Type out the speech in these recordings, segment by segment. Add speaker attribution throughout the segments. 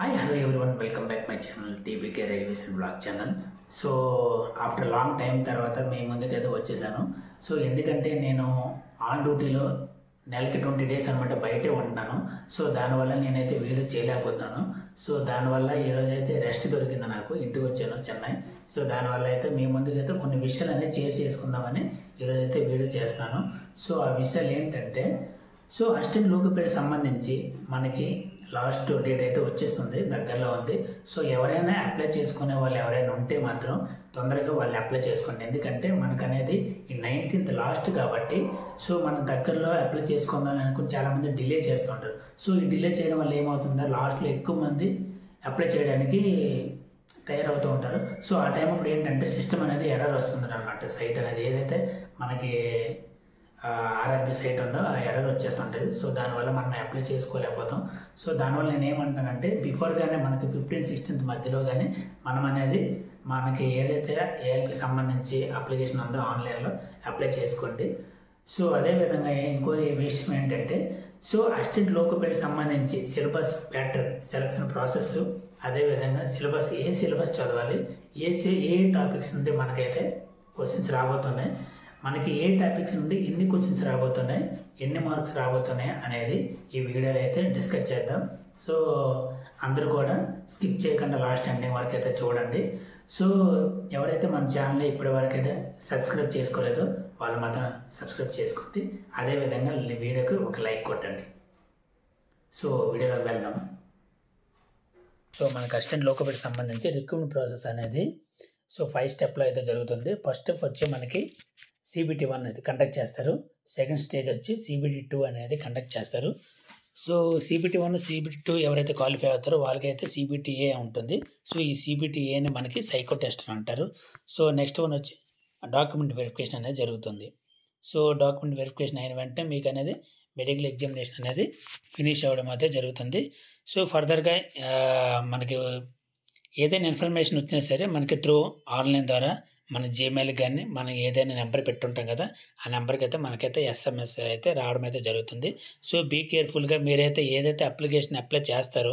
Speaker 1: Hi, hello everyone. Welcome back my channel TBK Railways and Vlog channel. So after long time తర్వాత మీ ముందుకైతే వచ్చేసాను. So ఎందుకంటే నేను on డ్యూటీలో నెలకి 20 డేస్ అనమాట బయటే ఉంటున్నాను. సో దానివల్ల నేనైతే వీడియో చేయలేకపోతున్నాను. సో దానివల్ల ఈరోజు అయితే రెస్ట్ దొరికింది, నాకు ఇంటికి వచ్చాను చెన్నై. సో దానివల్ల అయితే మీ ముందుకైతే కొన్ని విషయాలు అనేది చేసుకుందామని ఈరోజు అయితే వీడియో చేస్తున్నాను. సో ఆ విషయాలు ఏంటంటే, సో అసిస్టెంట్ లోకోపేడ్కి సంబంధించి మనకి లాస్ట్ డేట్ అయితే వచ్చేస్తుంది, దగ్గరలో ఉంది. సో ఎవరైనా అప్లై చేసుకునే వాళ్ళు ఎవరైనా ఉంటే మాత్రం తొందరగా వాళ్ళు అప్లై చేసుకోండి. ఎందుకంటే మనకు అనేది ఈ 19th లాస్ట్ కాబట్టి, సో మన దగ్గరలో అప్లై చేసుకుందామని అనుకుని చాలామంది డిలే చేస్తుంటారు. సో ఈ డిలే చేయడం వల్ల ఏమవుతుందో లాస్ట్లో ఎక్కువ మంది అప్లై చేయడానికి తయారవుతూ ఉంటారు. సో ఆ టైం అప్పుడు ఏంటంటే సిస్టమ్ అనేది ఎర్రర్ వస్తుంది అనమాట. సైట్ అనేది ఏదైతే మనకి ఆర్ఆర్బి సైట్ ఉందో ఆ ఎర్రర్ వచ్చేస్తుంటుంది. సో దానివల్ల మనం అప్లై చేసుకోలేకపోతాం. సో దానివల్ల నేను ఏమంటానంటే, బిఫోర్గానే మనకి 15th 16th మధ్యలో కానీ మనం అనేది మనకి ఏదైతే ఏఎల్కి సంబంధించి అప్లికేషన్ ఉందో ఆన్లైన్లో అప్లై చేసుకోండి. సో అదేవిధంగా ఇంకో విషయం ఏంటంటే, సో అసిస్టెంట్ లోకోపేడ్కి సంబంధించి సిలబస్ ప్యాటర్న్ సెలక్షన్ ప్రాసెస్, అదేవిధంగా సిలబస్ ఏ సిలబస్ చదవాలి, ఏ టాపిక్స్ నుండి మనకైతే క్వశ్చన్స్ రాబోతున్నాయి, మనకి ఏ టాపిక్స్ నుండి ఎన్ని క్వశ్చన్స్ రాబోతున్నాయి, ఎన్ని మార్క్స్ రాబోతున్నాయి అనేది ఈ వీడియోలో అయితే డిస్కస్ చేద్దాం. సో అందరూ కూడా స్కిప్ చేయకుండా లాస్ట్ ఎండింగ్ వరకు అయితే చూడండి. సో ఎవరైతే మన ఛానల్ని ఇప్పటి వరకు అయితే సబ్స్క్రైబ్ చేసుకోలేదో వాళ్ళు మాత్రం సబ్స్క్రైబ్ చేసుకోండి. అదేవిధంగా వీడియోకి ఒక లైక్ కొట్టండి. సో వీడియోలోకి వెళ్దాం. సో మనకు అసిస్టెంట్ లోకోపేడ్కి సంబంధించి రిక్రూట్మెంట్ ప్రాసెస్ అనేది సో 5 స్టెప్లో అయితే జరుగుతుంది. ఫస్ట్ స్టెప్ వచ్చి మనకి CBT 1 అనేది కండక్ట్ చేస్తారు. సెకండ్ స్టేజ్ వచ్చి CBT 2 అనేది కండక్ట్ చేస్తారు. సో CBT 1 CBT 2 ఎవరైతే క్వాలిఫై అవుతారో వాళ్ళకైతే CBTA ఉంటుంది. సో ఈ CBTAని మనకి సైకో టెస్ట్ అంటారు. సో నెక్స్ట్ వన్ వచ్చి డాక్యుమెంట్ వెరిఫికేషన్ అనేది జరుగుతుంది. సో డాక్యుమెంట్ వెరిఫికేషన్ అయిన వెంటనే మీకు అనేది మెడికల్ ఎగ్జామినేషన్ అనేది ఫినిష్ అవ్వడం అయితే జరుగుతుంది. సో ఫర్దర్గా మనకి ఏదైనా ఇన్ఫర్మేషన్ వచ్చినా సరే మనకి త్రూ ఆన్లైన్ ద్వారా మన జీమెయిల్ కానీ మనం ఏదైనా నెంబర్ పెట్టుంటాం కదా, ఆ నెంబర్కి అయితే మనకైతే SMS అయితే రావడం అయితే జరుగుతుంది. సో బీ కేర్ఫుల్గా మీరైతే ఏదైతే అప్లికేషన్ అప్లై చేస్తారో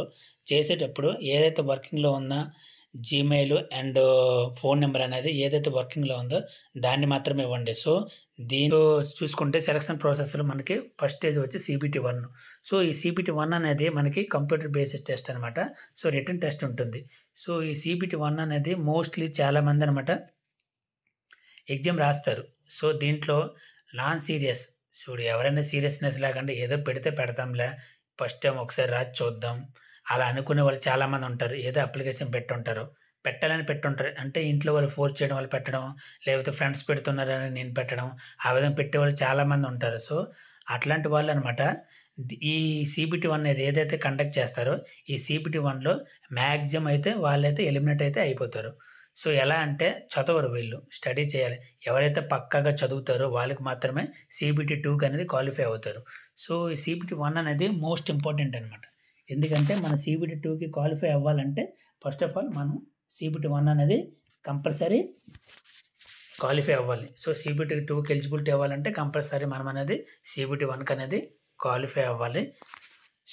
Speaker 1: చేసేటప్పుడు ఏదైతే వర్కింగ్లో ఉన్న జీమెయిల్ అండ్ ఫోన్ నెంబర్ అనేది ఏదైతే వర్కింగ్లో ఉందో దాన్ని మాత్రమే ఇవ్వండి. సో దీంట్లో చూసుకుంటే సెలక్షన్ ప్రాసెస్లో మనకి ఫస్ట్ స్టేజ్ వచ్చి CBT 1. సో ఈ CBT 1 అనేది మనకి కంప్యూటర్ బేస్డ్ టెస్ట్ అనమాట. సో రిటర్న్ టెస్ట్ ఉంటుంది. సో ఈ CBT 1 అనేది మోస్ట్లీ చాలామంది అనమాట ఎగ్జామ్ రాస్తారు. సో దీంట్లో నాన్ సీరియస్ చూడు, ఎవరైనా సీరియస్నెస్ లేకుండా ఏదో పెడితే పెడతాంలే, ఫస్ట్ టైం ఒకసారి రాసి చూద్దాం అలా అనుకునే వాళ్ళు చాలామంది ఉంటారు. ఏదో అప్లికేషన్ పెట్టుంటారు, పెట్టాలని పెట్టుంటారు, అంటే ఇంట్లో వాళ్ళు ఫోర్స్ చేయడం వల్ల పెట్టడం, లేకపోతే ఫ్రెండ్స్ పెడుతున్నారని నేను పెట్టడం, ఆ విధంగా పెట్టేవాళ్ళు చాలామంది ఉంటారు. సో అట్లాంటి వాళ్ళు అనమాట ఈ CBT 1 అనేది ఏదైతే కండక్ట్ చేస్తారో ఈ CBT 1లో మ్యాక్సిమం అయితే వాళ్ళైతే ఎలిమినేట్ అయితే అయిపోతారు. సో ఎలా అంటే చదవరు, వీళ్ళు స్టడీ చేయాలి. ఎవరైతే పక్కాగా చదువుతారో వాళ్ళకి మాత్రమే CBT 2 అనేది క్వాలిఫై అవుతారు. సో ఈ CBT 1 అనేది మోస్ట్ ఇంపార్టెంట్ అనమాట. ఎందుకంటే మన CBT 2కి క్వాలిఫై అవ్వాలంటే ఫస్ట్ ఆఫ్ ఆల్ మనం CBT 1 అనేది కంపల్సరీ క్వాలిఫై అవ్వాలి. సో CBT 2కి ఎలిజిబిలిటీ అవ్వాలంటే కంపల్సరీ మనం అనేది CBT 1కి అనేది క్వాలిఫై అవ్వాలి.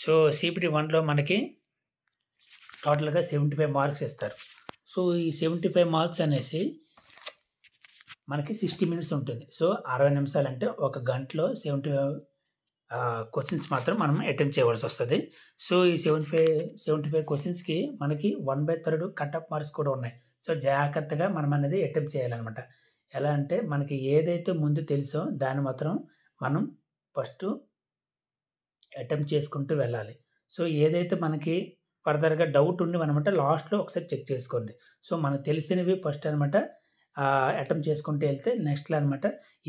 Speaker 1: సో CBT 1లో మనకి టోటల్గా 75 మార్క్స్ ఇస్తారు. సో ఈ 75 మార్క్స్ అనేసి మనకి 60 మినిట్స్ ఉంటుంది. సో 60 నిమిషాలు అంటే ఒక గంటలో 75 క్వశ్చన్స్ మాత్రం మనం అటెంప్ట్ చేయవలసి వస్తుంది. సో ఈ 75 క్వశ్చన్స్కి మనకి 1/3 కట్ ఆఫ్ మార్క్స్ కూడా ఉన్నాయి. సో జాగ్రత్తగా మనం అనేది అటెంప్ట్ చేయాలన్నమాట. ఎలా అంటే మనకి ఏదైతే ముందు తెలుసో దాన్ని మాత్రం మనం ఫస్ట్ అటెంప్ట్ చేసుకుంటూ వెళ్ళాలి. సో ఏదైతే మనకి ఫర్దర్గా డౌట్ ఉండి అనమాట లాస్ట్లో ఒకసారి చెక్ చేసుకోండి. సో మనకు తెలిసినవి ఫస్ట్ అనమాట అటెంప్ట్ చేసుకుంటూ వెళ్తే నెక్స్ట్లో అనమాట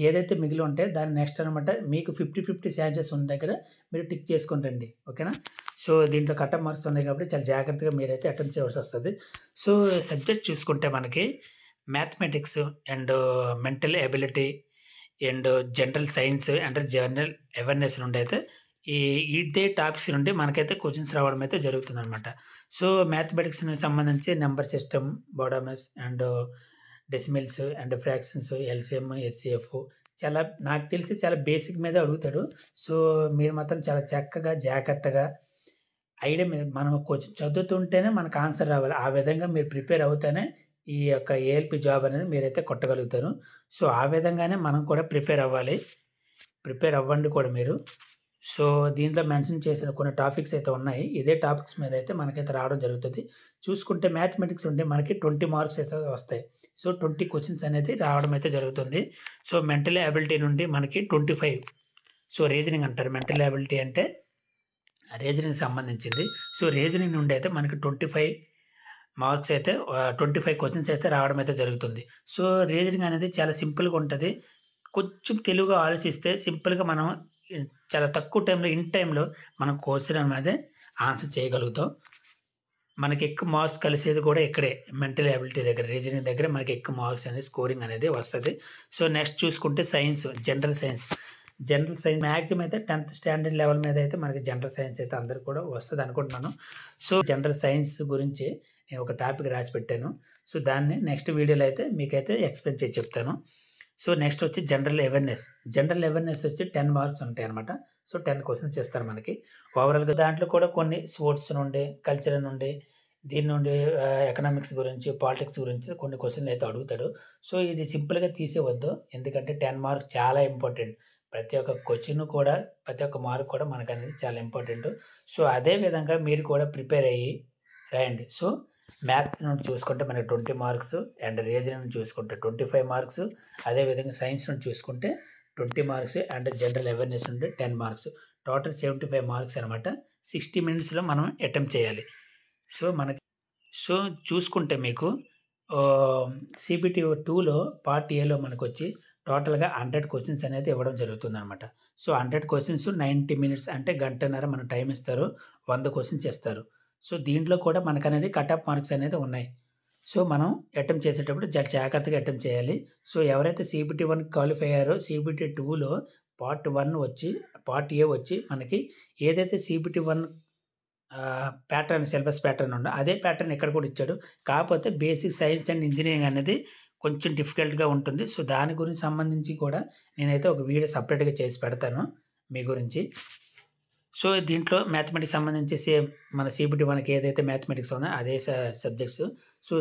Speaker 1: ఏదైతే మిగిలి ఉంటే దాన్ని నెక్స్ట్ అనమాట మీకు 50-50 ఛాన్సెస్ ఉన్న దగ్గర మీరు టిక్ చేసుకొని రండి. ఓకేనా? సో దీంట్లో కట్ ఆఫ్ మార్క్స్ ఉన్నాయి కాబట్టి చాలా జాగ్రత్తగా మీరైతే అటెంప్ట్ చేయవలసి వస్తుంది. సో సబ్జెక్ట్ చూసుకుంటే మనకి mathematics and mental ability and general science and general awareness నుండి అయితే ఇదే టాపిక్స్ నుండి మనకైతే క్వశ్చన్స్ రావడం అయితే జరుగుతుంది అనమాట. సో మ్యాథమెటిక్స్కి సంబంధించి number system, BODMAS and decimals and fractions, LCM, HCF చాలా నాకు తెలిసి చాలా బేసిక్ మీద అడుగుతారు. సో మీరు మాత్రం చాలా చక్కగా జాగ్రత్తగా ఐడియా మీద మనం కొంచెం చదువుతుంటేనే మనకు ఆన్సర్ రావాలి. ఆ విధంగా మీరు ప్రిపేర్ అవుతేనే ఈ యొక్క ఏఎల్‌పీ జాబ్ అనేది మీరైతే కొట్టగలుగుతారు. సో, ఆ విధంగానే మనం కూడా ప్రిపేర్ అవ్వాలి. ప్రిపేర్ అవ్వండి కూడా మీరు. సో, దీంట్లో మెన్షన్ చేసిన కొన్ని టాపిక్స్ అయితే ఉన్నాయి. ఇదే టాపిక్స్ మీద అయితే మనకైతే రావడం జరుగుతది. చూసుకుంటే మ్యాథమెటిక్స్ ఉంటే మనకి 20 మార్క్స్ అయితే వస్తాయి. సో, 20 క్వెషన్స్ అనేది రావడం అయితే జరుగుతుంది. సో, మెంటల్ ఎబిలిటీ నుండి మనకి 25 సో, రీజనింగ్ అంటారు. మెంటల్ ఎబిలిటీ అంటే రీజనింగ్‌కి సంబంధించింది. సో, రీజనింగ్ నుండి అయితే మనకి 25 మార్క్స్ అయితే 25 క్వెషన్స్ అయితే రావడం అయితే జరుగుతుంది. సో, రీజనింగ్ అనేది చాలా సింపుల్‌గా ఉంటది. కొంచెం తెలివిగా ఆలోచిస్తే సింపుల్‌గా మనం చాలా తక్కువ టైంలో, ఇన్ టైంలో మనం క్వెషన్ అనేది ఆన్సర్ చేయగలుగుతాం. మనకి ఎక్కువ మార్క్స్ కలిసేది కూడా ఇక్కడే మెంటల్ ఎబిలిటీ దగ్గర, రీజనింగ్ దగ్గర మనకి ఎక్కువ మార్క్స్ అనేది స్కోరింగ్ అనేది వస్తది. సో, నెక్స్ట్ చూసుకుంటే science, general science. General science maximum అయితే 10థ్ స్టాండర్డ్ లెవెల్ మీద అయితే మనకి జనరల్ సైన్స్ అయితే అందరికి కూడా వస్తది అనుకుంటున్నాను. సో, జనరల్ సైన్స్ గురించి నేను ఒక టాపిక్ రాసి పెట్టాను. సో, దాన్ని నెక్స్ట్ వీడియోలో అయితే మీకైతే ఎక్స్‌ప్లెయిన్ చేసి చెప్తాను. సో, నెక్స్ట్ వచ్చి జనరల్ అవేర్‌నెస్. జనరల్ అవేర్‌నెస్ వచ్చి 10 మార్క్స్ ఉంటాయన్నమాట. సో, 10 క్వెషన్స్ ఇస్తారు మనకి. ఓవరాల్‌గా దాంట్లో కూడా కొన్ని స్పోర్ట్స్ నుండి, కల్చరల్ నుండి, దీని నుండి ఎకనామిక్స్ గురించి, పాలిటిక్స్ గురించి కొన్ని క్వెషన్‌లు అయితే అడుగుతాడు. సో, ఇది సింపుల్‌గా తీసేయవద్దు. ఎందుకంటే 10 మార్క్స్ చాలా ఇంపార్టెంట్. ప్రతి ఒక్క క్వెషన్ కూడా, ప్రతి ఒక్క మార్క్ కూడా మనకనేది చాలా ఇంపార్టెంట్. సో, అదే విధంగా మీరు కూడా ప్రిపేర్ అయ్యి రాయండి. సో, మ్యాథ్స్ నుండి చూసుకుంటే మనకి 20 మార్క్స్ అండ్ రీజనింగ్ నుంచి చూసుకుంటే 25 మార్క్స్. అదేవిధంగా సైన్స్ నుండి చూసుకుంటే 20 మార్క్స్ అండ్ జనరల్ అవేర్‌నెస్ నుండి 10 మార్క్స్. టోటల్ 75 మార్క్స్ అనమాట. 60 మినిట్స్‌లో మనం అటెంప్ట్ చేయాలి. సో, మనకి సో, చూసుకుంటే మీకు ఆహ్, సీబీటీ 2లో పార్ట్ ఏలో మనకొచ్చి టోటల్‌గా 100 క్వెషన్స్ అనేది ఇవ్వడం జరుగుతుందనమాట. సో, 100 క్వెషన్స్ 90 మినిట్స్ అంటే గంటన్నర మనకు టైమ్ ఇస్తారు. 100 క్వెషన్స్ ఇస్తారు. సో, దీంట్లో కూడా మనకనేది కట్ ఆఫ్ మార్క్స్ అనేది ఉన్నాయి. సో, మనం అటెంప్ట్ చేసేటప్పుడు జాగ్రత్తగా అటెంప్ట్ చేయాలి. సో, ఎవరైతే సీబీటీ 1 క్వాలిఫై అయ్యారో సీబీటీ 2లో పార్ట్ 1 వచ్చి, పార్ట్ ఏ వచ్చి మనకి ఏదైతే సీబీటీ 1 ప్యాటర్న్ సిలబస్ ప్యాటర్న్ ఉందో అదే ప్యాటర్న్ ఇక్కడ కూడా ఇచ్చాడు. కాకపోతే బేసిక్ సైన్స్ అండ్ ఇంజినీరింగ్ అనేది కొంచెం డిఫికల్ట్‌గా ఉంటుంది. సో, దాని గురించి సంబంధించి కూడా నేనైతే ఒక వీడియో సెపరేట్‌గా చేసి పెడతాను మీ గురించి. సో, దీంట్లో మ్యాథమెటిక్స్ సంబంధించి సేమ్ మన సీబీటీ 1కి ఏదైతే మ్యాథమెటిక్స్ ఉన్నాయో అదే సబ్జెక్ట్స్. సో,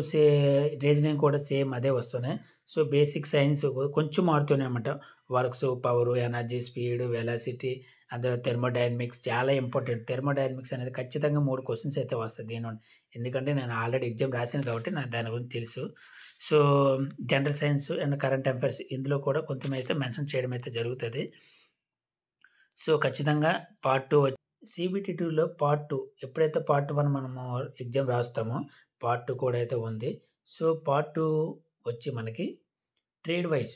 Speaker 1: రీజనింగ్ కూడా సేమ్ అదే వస్తున్నాయి. సో, బేసిక్ సైన్స్ కొంచెం మారుతున్నాయన్నమాట. Works, power, energy, speed, velocity and thermodynamics చాలా ఇంపార్టెంట్. థెర్మోడైనమిక్స్ అనేది ఖచ్చితంగా 3 క్వెషన్స్ అయితే వస్తాయి దీని నుండి. ఎందుకంటే నేను ఆల్రెడీ ఎగ్జామ్ రాసాను కాబట్టి నాకు దాని గురించి తెలుసు. So, general science and current affairs ఇందులో కూడా కొంచెం అయితే మెన్షన్ చేయడం అయితే జరుగుతది. సో, ఖచ్చితంగా పార్ట్ 2 సీబీటీ 2లో పార్ట్ 2 ఎప్పుడైతే పార్ట్ 1 మనము ఎగ్జామ్ రాస్తామో పార్ట్ 2 కూడా అయితే ఉంది. సో, పార్ట్ 2 వచ్చి మనకి ట్రేడ్ వైస్.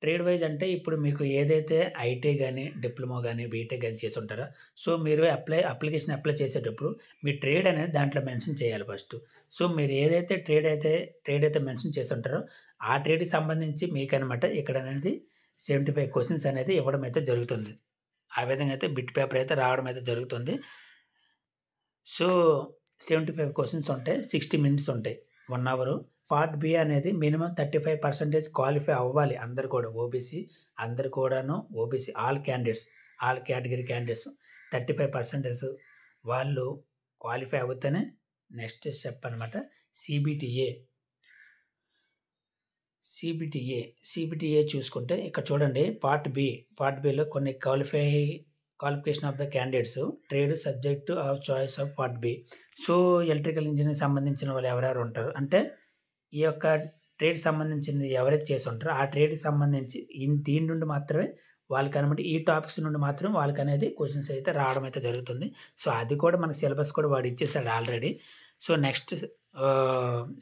Speaker 1: ట్రేడ్ వైస్ అంటే ఇప్పుడు మీకు ఏదైతే ఐటీ గాని, డిప్లొమా గాని, బీటెక్ గాని చేసుంటారో సో, మీరు అప్లికేషన్ అప్లై చేసేటప్పుడు మీ ట్రేడ్ అనేది దాంట్లో మెన్షన్ చేయాలి ఫస్ట్. సో, మీరు ఏదైతే ట్రేడ్ అయితే మెన్షన్ చేసుంటారో ఆ ట్రేడ్‌కి సంబంధించి మీకనమాట ఇక్కడనేది 75 క్వెషన్స్ అనేది ఇవ్వడం అయితే జరుగుతుంది. ఆ విధంగా అయితే బిట్ పేపర్ అయితే రావడం అయితే జరుగుతుంది. సో, 75 క్వెషన్స్ ఉంటాయి. 60 మినిట్స్ ఉంటాయి. 1 అవరు. పార్ట్ బి అనేది మినిమమ్ 35% క్వాలిఫై అవ్వాలి అందరూ కూడా. ఓబీసీ అందరూ కూడాను OBC all candidates, all category candidates 35% వాళ్ళు క్వాలిఫై అవుతేనే నెక్స్ట్ స్టెప్ అనమాట సీబీటీఏ. సీబీటీఏ చూసుకుంటే ఇక్కడ చూడండి పార్ట్ బిలో కొన్ని qualification of the candidates trade subject of choice of part B. So, electrical engineering సంబంధించిన వాళ్ళు ఎవరెవరు ఉంటారు అంటే ఈ యొక్క ట్రేడ్‌కి సంబంధించింది ఎవరైతే చేసుంటారో ఆ ట్రేడ్‌కి సంబంధించి దీని నుండి మాత్రమే వాళ్ళకనమాట ఈ టాపిక్స్ నుండి మాత్రం వాళ్ళకనేది క్వెషన్స్ అయితే రావడం అయితే జరుగుతుంది. సో, అది కూడా మనకు సిలబస్ కూడా వాడు ఇచ్చేసాడు ఆల్రెడీ. సో, నెక్స్ట్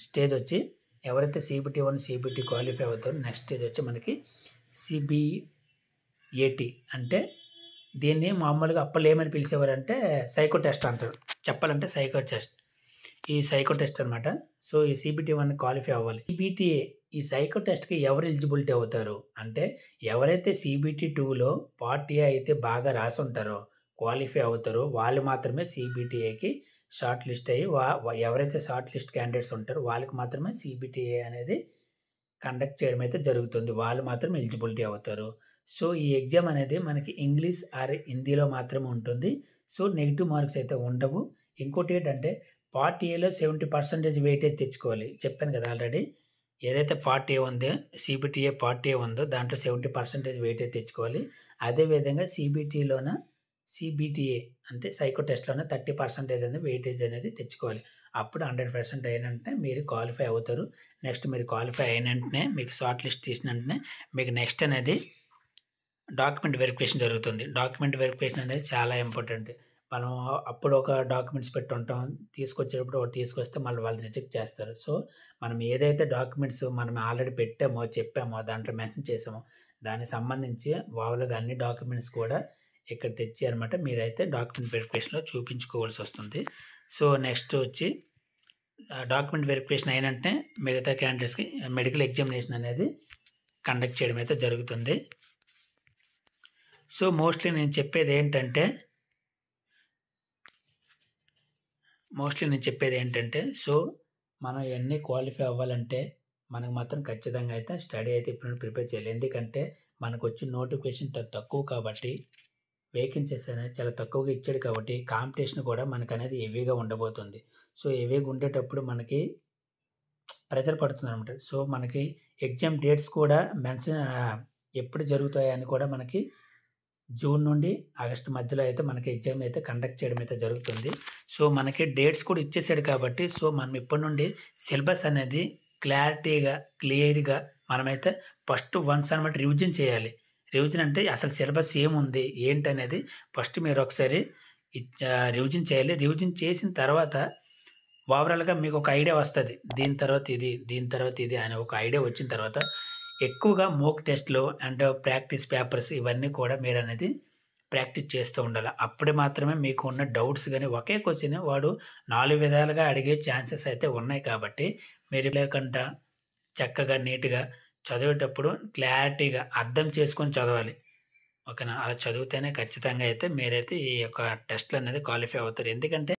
Speaker 1: స్టేజ్ వచ్చి ఎవరైతే సీబీటీ 1, సీబీటీ క్వాలిఫై అవుతారో నెక్స్ట్ స్టేజ్ వచ్చి మనకి సీబీఏటీ అంటే దీన్ని మామూలుగా అప్పట్లో ఏమని పిలిచేవారంటే సైకో టెస్ట్ అంటారు. చెప్పాలంటే సైకో టెస్ట్. ఈ సైకో టెస్ట్ అనమాట. సో, ఈ సీబీటీ 1 క్వాలిఫై అవ్వాలి. సీబీటీఏ ఈ సైకో టెస్ట్‌కి ఎవరు ఎలిజిబిలిటీ అవుతారు అంటే ఎవరైతే సీబీటీ 2లో పార్ట్ ఏ అయితే బాగా రాసుంటారో, క్వాలిఫై అవుతారో వాళ్ళు మాత్రమే సీబీటీఏకి షార్ట్ లిస్ట్ అయ్యి ఎవరైతే షార్ట్ లిస్ట్ క్యాండిడేట్స్ ఉంటారో వాళ్ళకి మాత్రమే సీబీటీఏ అనేది కండక్ట్ చేయడం అయితే జరుగుతుంది. వాళ్ళు మాత్రం ఎలిజిబిలిటీ అవుతారు. సో, ఈ ఎగ్జామ్ అనేది మనకి ఇంగ్లీష్ ఆర్ హిందీలో మాత్రమే ఉంటుంది. సో, నెగెటివ్ మార్క్స్ అయితే ఉండవు. ఇంకోటేంటంటే పార్ట్ ఏలో 70% వెయిటేజ్ తెచ్చుకోవాలి. చెప్పాను కదా ఆల్రెడీ. ఏదైతే పార్ట్ ఏ ఉందో సీబీటీఏ పార్ట్ ఏ ఉందో దాంట్లో 70% వెయిటేజ్ తెచ్చుకోవాలి. అదే విధంగా సీబీటీఏ అంటే సైకో టెస్ట్‌లోనే 30% అనేది వెయిటేజ్ అనేది తెచ్చుకోవాలి. అప్పుడు 100% అయిన వెంటనే మీరు క్వాలిఫై అవుతారు. నెక్స్ట్ మీరు క్వాలిఫై అయిన వెంటనే మీకు షార్ట్ లిస్ట్ తీసిన వెంటనే మీకు నెక్స్ట్ అనేది డాక్యుమెంట్ వెరిఫికేషన్ జరుగుతుంది. డాక్యుమెంట్ వెరిఫికేషన్ అనేది చాలా ఇంపార్టెంట్. మనం అప్పుడు ఒక డాక్యుమెంట్స్ పెట్టుంటాం. తీసుకొచ్చేటప్పుడు ఒకటి తీసుకొస్తే మళ్ళీ వాళ్ళు రిజెక్ట్ చేస్తారు. సో, మనం ఏదైతే డాక్యుమెంట్స్ మనం ఆల్రెడీ పెట్టామో, చెప్పామో, దాంట్లో మెన్షన్ చేసామో, దానికి సంబంధించి ఓవరాల్‌గా అన్ని డాక్యుమెంట్స్ కూడా ఇక్కడ తెచ్చి అనమాట మీరైతే డాక్యుమెంట్ వెరిఫికేషన్‌లో చూపించుకోవాల్సొస్తుంది. సో, నెక్స్ట్ వచ్చి డాక్యుమెంట్ వెరిఫికేషన్ అయిన వెంటనే మిగతా క్యాండిడేట్స్‌కి మెడికల్ ఎగ్జామినేషన్ అనేది కండక్ట్ చేయడం అయితే జరుగుతుంది. సో, మోస్ట్‌లీ నేను చెప్పేదేంటంటే సో, మనం ఇయన్నీ క్వాలిఫై అవ్వాలంటే మనకు మాత్రం ఖచ్చితంగా అయితే స్టడీ అయితే ఇప్పుడు నుండి ప్రిపేర్ చేయాలి. ఎందుకంటే మనకొచ్చిన నోటిఫికేషన్ తక్కువ కాబట్టి వేకెన్సీస్ అనేది చాలా తక్కువగా ఇచ్చాడు కాబట్టి కాంపిటీషన్ కూడా మనకనేది హెవీగా ఉండబోతుంది. సో, హెవీగా ఉండేటప్పుడు మనకి ప్రెషర్ పడుతుందనమాట. సో, మనకి ఎగ్జామ్ డేట్స్ కూడా ఎప్పుడు జరుగుతాయని కూడా మనకి జూన్ నుండి ఆగస్టు మధ్యలో అయితే మనకి ఎగ్జామ్ అయితే కండక్ట్ చేయడం అయితే జరుగుతుంది. సో, మనకి డేట్స్ కూడా ఇచ్చేసాడు కాబట్టి సో, మనం ఇప్పటి నుండి సిలబస్ అనేది క్లియర్‌గా మనమైతే ఫస్ట్ వన్స్ అనమాట రివిజన్ చేయాలి. రివిజన్ అంటే అసలు సిలబస్ ఏముంది? ఏంటనేది ఫస్ట్ మీరు ఒకసారి రివిజన్ చేయాలి. రివిజన్ చేసిన తర్వాత ఓవరాల్‌గా మీకు ఒక ఐడియా వస్తది. దీని తర్వాత ఇది, దీని తర్వాత ఇది అనే ఒక ఐడియా వచ్చిన తర్వాత ఎక్కువగా మోక్ టెస్ట్‌లు అండ్ ప్రాక్టీస్ పేపర్స్ ఇవన్నీ కూడా మీరనేది ప్రాక్టీస్ చేస్తూ ఉండాల. అప్పుడు మాత్రమే మీకు ఉన్న డౌట్స్ గాని ఒకే క్వెషన్ వాడు 4 విధాలుగా అడిగే ఛాన్సెస్ అయితే ఉన్నాయి కాబట్టి మీరు లేకుండా చక్కగా నీట్‌గా చదివేటప్పుడు క్లారిటీగా అర్థం చేసుకొని చదవాలి. ఓకేనా? అలా చదివితేనే ఖచ్చితంగా అయితే మీరైతే ఈ యొక్క టెస్ట్‌లనేది క్వాలిఫై అవుతారు. ఎందుకంటే